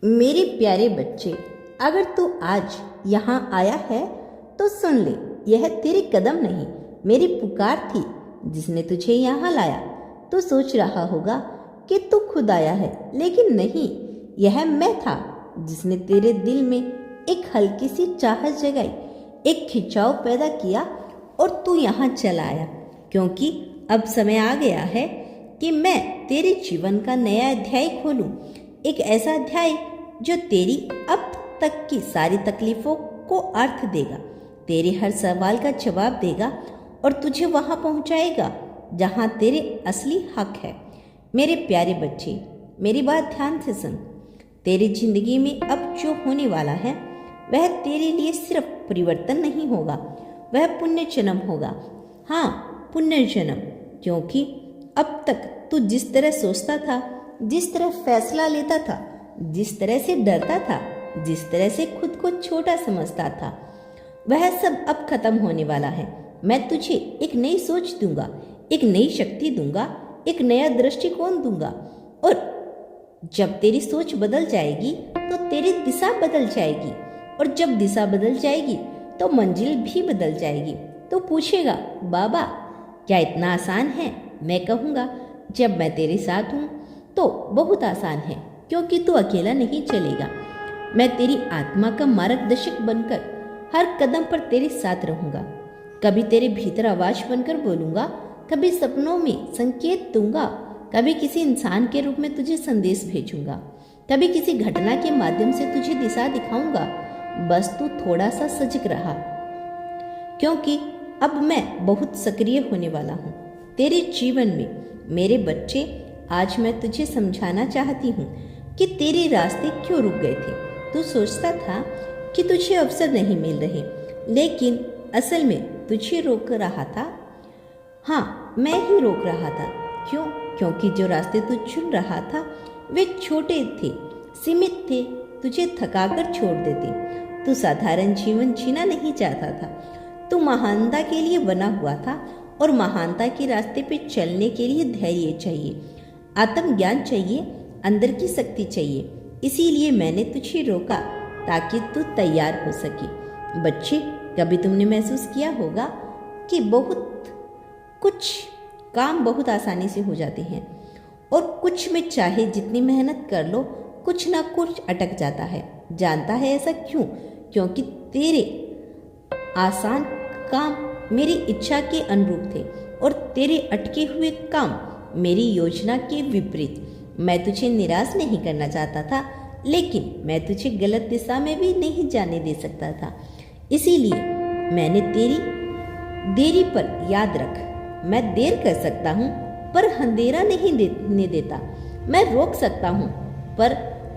मेरे प्यारे बच्चे, अगर तू आज यहाँ आया है तो सुन ले, यह तेरे कदम नहीं मेरी पुकार थी जिसने तुझे यहाँ लाया। तू सोच रहा होगा कि तू खुद आया है, लेकिन नहीं, यह मैं था जिसने तेरे दिल में एक हल्की सी चाहत जगाई, एक खिंचाव पैदा किया और तू यहाँ चला आया। क्योंकि अब समय आ गया है कि मैं तेरे जीवन का नया अध्याय खोलूं, एक ऐसा अध्याय जो तेरी अब तक की सारी तकलीफों को अर्थ देगा, तेरे हर सवाल का जवाब देगा और तुझे वहां पहुंचाएगा जहां तेरे असली हक है। मेरे प्यारे बच्चे, मेरी बात ध्यान से सुन। तेरी जिंदगी में अब जो होने वाला है वह तेरे लिए सिर्फ परिवर्तन नहीं होगा, वह पुण्य जन्म होगा। हाँ, पुण्य जन्म, क्योंकि अब तक तू जिस तरह सोचता था, जिस तरह फैसला लेता था, जिस तरह से डरता था, जिस तरह से खुद को छोटा समझता था, वह सब अब खत्म होने वाला है। मैं तुझे एक नई सोच दूंगा, एक नई शक्ति दूंगा, एक नया दृष्टिकोण दूंगा। और जब तेरी सोच बदल जाएगी तो तेरी दिशा बदल जाएगी, और जब दिशा बदल जाएगी तो मंजिल भी बदल जाएगी। तो पूछेगा, बाबा क्या इतना आसान है? मैं कहूँगा, जब मैं तेरे साथ हूँ तो बहुत आसान है, क्योंकि तू अकेला नहीं चलेगा। मैं तेरी आत्मा का मार्गदर्शक बनकर हर कदम पर तेरे साथ रहूँगा। कभी तेरे भीतर आवाज बनकर बोलूँगा, कभी सपनों में संकेत दूंगा, कभी किसी इंसान के रूप में तुझे संदेश भेजूंगा, कभी किसी घटना के माध्यम से तुझे दिशा दिखाऊंगा। बस तू थोड़ा सा सजग रहा, क्योंकि अब मैं बहुत सक्रिय होने वाला हूँ तेरे जीवन में। मेरे बच्चे, आज मैं तुझे समझाना चाहती हूँ कि तेरे रास्ते क्यों रुक गए थे। तू सोचता था कि तुझे अवसर नहीं मिल रहे, लेकिन असल में तुझे रोक रहा था। हाँ, मैं ही रोक रहा था। क्यों? क्योंकि जो रास्ते तू चुन रहा था वे छोटे थे, सीमित थे, तुझे थकाकर छोड़ देते। तू साधारण जीवन जीना नहीं चाहता था, तू महानता के लिए बना हुआ था, और महानता के रास्ते पे चलने के लिए धैर्य चाहिए, आत्मज्ञान चाहिए, अंदर की शक्ति चाहिए। इसीलिए मैंने तुझे रोका ताकि तू तैयार हो सके। बच्चे, कभी तुमने महसूस किया होगा कि बहुत कुछ काम बहुत आसानी से हो जाते हैं, और कुछ में चाहे जितनी मेहनत कर लो कुछ ना कुछ अटक जाता है। जानता है ऐसा क्यों? क्योंकि तेरे आसान काम मेरी इच्छा के अनुरूप थे, और तेरे अटके हुए काम मेरी योजना के विपरीत। मैं तुझे निराश नहीं करना चाहता था, लेकिन मैं तुझे गलत दिशा में भी नहीं जाने दे सकता था। इसीलिए मैंने तेरी देरी पर याद रख, मैं देर कर सकता हूँ पर अंधेरा नहीं देने देता। मैं रोक सकता हूँ पर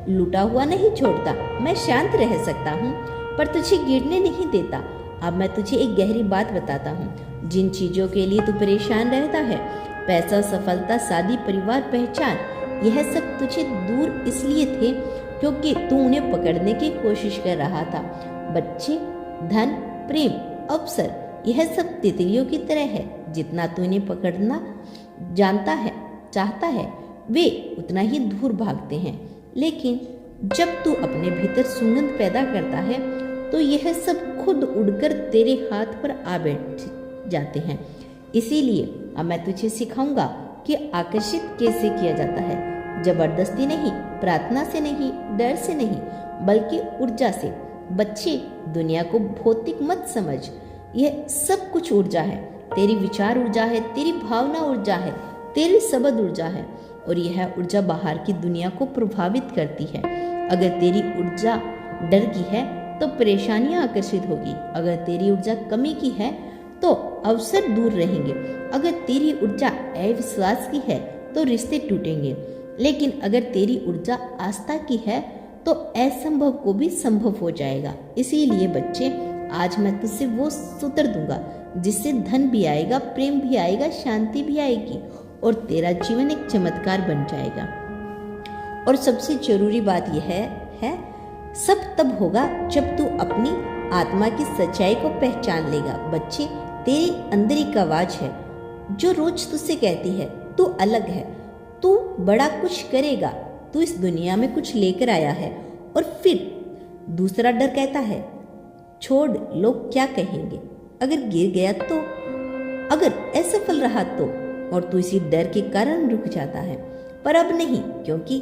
लूटा हुआ नहीं छोड़ता। मैं शांत रह सकता हूँ पर तुझे गिरने नहीं देता। अब मैं तुझे एक गहरी बात बताता हूँ। जिन चीज़ों के लिए तू परेशान रहता है, पैसा, सफलता, शादी, परिवार, पहचान, यह सब तुझे दूर इसलिए थे क्योंकि तू उन्हें पकड़ने की कोशिश कर रहा था। बच्चे, धन, प्रेम, अवसर, यह सब तितलियों की तरह है। जितना तू इन्हें पकड़ना जानता है, चाहता है, वे उतना ही दूर भागते हैं। लेकिन जब तू अपने भीतर सुगंध पैदा करता है तो यह सब खुद उड़कर तेरे हाथ पर आ बैठ जाते हैं। इसीलिए अब मैं तुझे सिखाऊंगा कि आकर्षित कैसे किया जाता है। जबरदस्ती नहीं, प्रार्थना से नहीं, डर से नहीं, बल्कि ऊर्जा से। बच्चे, दुनिया को भौतिक मत समझ, यह सब कुछ ऊर्जा है। तेरी विचार ऊर्जा है, तेरी भावना ऊर्जा है, तेरी शब्द ऊर्जा है, और यह ऊर्जा बाहर की दुनिया को प्रभावित करती है। अगर तेरी ऊर्जा डर की है तो परेशानियां आकर्षित होगी। अगर तेरी ऊर्जा कमी की है तो अवसर दूर रहेंगे। अगर तेरी ऊर्जा अविश्वास की है तो रिश्ते टूटेंगे। लेकिन अगर तेरी ऊर्जा आस्था की है तो असंभव को भी संभव हो जाएगा। इसीलिए बच्चे, आज मैं तुझसे वो सूत्र दूंगा जिससे धन भी आएगा, प्रेम भी आएगा, शांति भी आएगी, और तेरा जीवन एक चमत्कार बन जाएगा। और सबसे जरूरी बात यह है सब तब होगा जब तू अपनी आत्मा की सच्चाई को पहचान लेगा। बच्चे, तेरी अंदर एक आवाज है जो रोज तुझसे कहती है, तू अलग है, तू बड़ा कुछ करेगा, तू इस दुनिया में कुछ लेकर आया है और फिर दूसरा डर कहता है, छोड़, लोग क्या कहेंगे, अगर गिर गया तो, अगर असफल रहा तो, और तू इसी डर के कारण रुक जाता है। पर अब नहीं, क्योंकि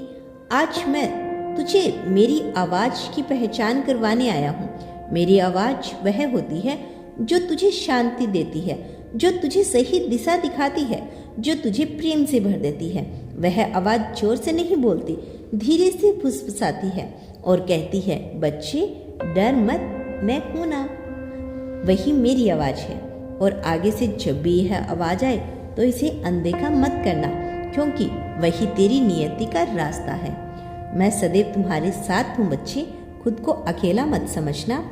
आज मैं तुझे मेरी आवाज की पहचान करवाने आया हूँ। मेरी आवाज वह होती है जो तुझे शांति देती है, जो तुझे सही दिशा दिखाती है, जो तुझे प्रेम से भर देती है। वह आवाज जोर से नहीं बोलती, धीरे से फुसफुसाती है और कहती है, बच्चे डर मत, मैं हूं ना। वही मेरी आवाज है। और आगे से जब भी यह आवाज आए तो इसे अनदेखा मत करना, क्योंकि वही तेरी नियति का रास्ता है। मैं सदैव तुम्हारे साथ हूँ बच्चे, खुद को अकेला मत समझना।